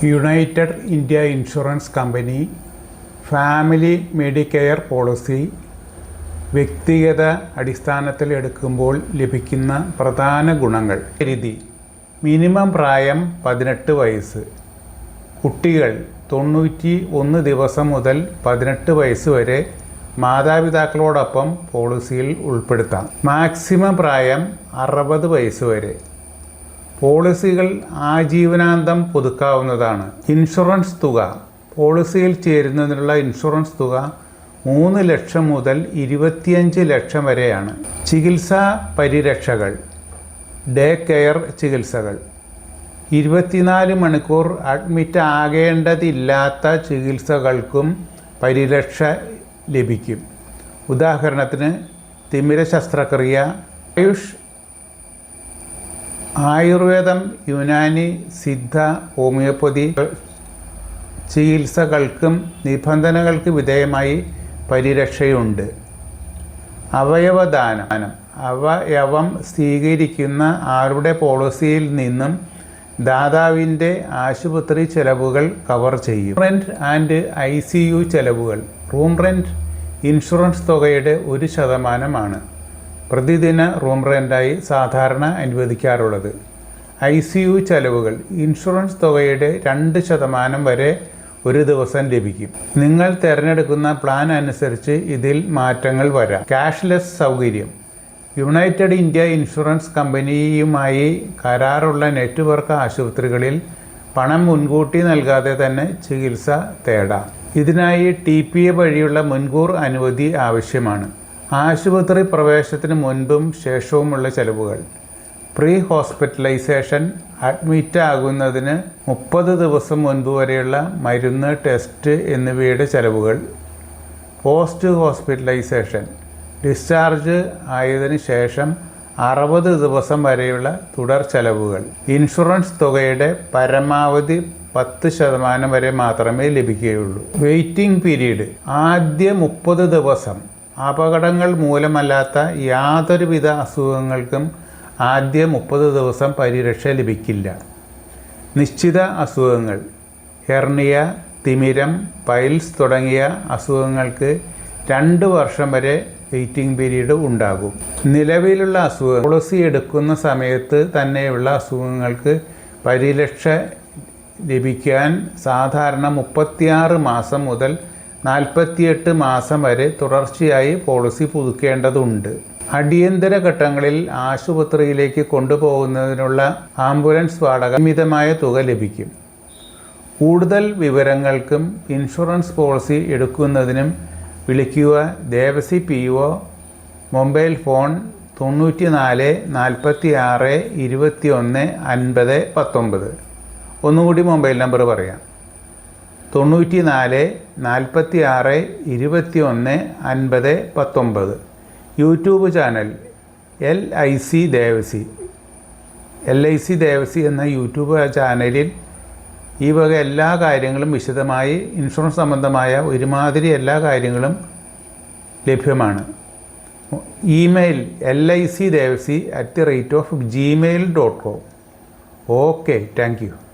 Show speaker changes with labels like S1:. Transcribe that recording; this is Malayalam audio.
S1: United India insurance company family Medicare policy വ്യക്തിഗത അടിസ്ഥാനത്തിൽ എടുക്കുമ്പോൾ ലഭിക്കുന്ന പ്രധാന ഗുണങ്ങൾ. പരിധി: മിനിമം പ്രായം 18 വയസ്സ്. കുട്ടികൾ 91 ദിവസം മുതൽ 18 വയസ്സ് വരെ മാതാപിതാക്കളോടൊപ്പം പോളിസിയിൽ ഉൾപ്പെടുത്താം. മാക്സിമം പ്രായം 60 വയസ്സ് വരെ. പോളിസികൾ ആജീവനാന്തം പുതുക്കാവുന്നതാണ്. ഇൻഷുറൻസ് തുക: പോളിസിയിൽ ചേരുന്നതിനുള്ള ഇൻഷുറൻസ് തുക 3 ലക്ഷം മുതൽ 25 ലക്ഷം വരെയാണ്. ചികിത്സാ പരിരക്ഷകൾ: ഡേ കെയർ ചികിത്സകൾ. 24 മണിക്കൂർ അഡ്മിറ്റ് ആകേണ്ടതില്ലാത്ത ചികിത്സകൾക്കും പരിരക്ഷ ലഭിക്കും. ഉദാഹരണത്തിന് തിമിര ശസ്ത്രക്രിയ, ആയുർവേദം, യുനാനി, സിദ്ധ, ഹോമിയോപ്പതി ചികിത്സകൾക്കും നിബന്ധനകൾക്ക് വിധേയമായി പരിരക്ഷയുണ്ട്. അവയവദാനം: അവയവം സ്വീകരിക്കുന്ന ആളുടെ പോളിസിയിൽ നിന്നും ദാതാവിൻ്റെ ആശുപത്രി ചെലവുകൾ കവർ ചെയ്യും. റെൻറ്റ് ആൻഡ് ICU ചെലവുകൾ: റൂം റെൻറ്റ് ഇൻഷുറൻസ് തുകയുടെ 1% പ്രതിദിന റൂം റെൻ്റായി സാധാരണ അനുവദിക്കാറുള്ളത്. ICU ചെലവുകൾ: ഇൻഷുറൻസ് തുകയുടെ 2% വരെ ഒരു ദിവസം ലഭിക്കും. നിങ്ങൾ തിരഞ്ഞെടുക്കുന്ന പ്ലാൻ അനുസരിച്ച് ഇതിൽ മാറ്റങ്ങൾ വരാം. ക്യാഷ്ലെസ് സൗകര്യം: യുണൈറ്റഡ് ഇന്ത്യ ഇൻഷുറൻസ് കമ്പനിയുമായി കരാറുള്ള നെറ്റ്വർക്ക് ആശുപത്രികളിൽ പണം മുൻകൂട്ടി നൽകാതെ തന്നെ ചികിത്സ തേടാം. ഇതിനായി TPA വഴിയുള്ള മുൻകൂർ അനുമതി ആവശ്യമാണ്. ആശുപത്രി പ്രവേശനത്തിന് മുൻപും ശേഷവുമുള്ള ചെലവുകൾ: പ്രീ ഹോസ്പിറ്റലൈസേഷൻ: അഡ്മിറ്റ് ആകുന്നതിന് 30 ദിവസം മുൻപ് വരെയുള്ള മരുന്ന്, ടെസ്റ്റ് എന്നിവയുടെ ചെലവുകൾ. പോസ്റ്റ് ഹോസ്പിറ്റലൈസേഷൻ: ഡിസ്ചാർജ് ആയതിനു ശേഷം 60 ദിവസം വരെയുള്ള തുടർ ചെലവുകൾ. ഇൻഷുറൻസ് തുകയുടെ പരമാവധി 10% വരെ മാത്രമേ ലഭിക്കുകയുള്ളൂ. വെയിറ്റിംഗ് പീരീഡ്: ആദ്യ 30 ദിവസം അപകടങ്ങൾ മൂലമല്ലാത്ത യാതൊരുവിധ അസുഖങ്ങൾക്കും ആദ്യ 30 ദിവസം പരിരക്ഷ ലഭിക്കില്ല. നിശ്ചിത അസുഖങ്ങൾ: ഹെർണിയ, തിമിരം, പൈൽസ് തുടങ്ങിയ അസുഖങ്ങൾക്ക് 2 വർഷം വരെ വെയിറ്റിംഗ് പീരീഡ് ഉണ്ടാകും. നിലവിലുള്ള അസുഖങ്ങൾ: പോളിസി എടുക്കുന്ന സമയത്ത് തന്നെയുള്ള അസുഖങ്ങൾക്ക് പരിരക്ഷ ലഭിക്കാൻ സാധാരണ 36 മാസം മുതൽ 48 മാസം വരെ തുടർച്ചയായി പോളിസി പുതുക്കേണ്ടതുണ്ട്. അടിയന്തര ഘട്ടങ്ങളിൽ ആശുപത്രിയിലേക്ക് കൊണ്ടുപോകുന്നതിനുള്ള ആംബുലൻസ് വാടക മിതമായ തുക ലഭിക്കും. കൂടുതൽ വിവരങ്ങൾക്കും ഇൻഷുറൻസ് പോളിസി എടുക്കുന്നതിനും വിളിക്കുക ദേവസി PO, മൊബൈൽ ഫോൺ 94 46 21 50 19. ഒന്നുകൂടി മൊബൈൽ നമ്പർ പറയാം: 94 46 21 50 19. യൂട്യൂബ് ചാനൽ LIC ദേവസി എന്ന യൂട്യൂബ് ചാനലിൽ ഈ വക എല്ലാ കാര്യങ്ങളും വിശദമായി ഇൻഷുറൻസ് സംബന്ധമായ ഒരുമാതിരി എല്ലാ കാര്യങ്ങളും ലഭ്യമാണ്. Email licdevasi@gmail.com. Okay, thank you.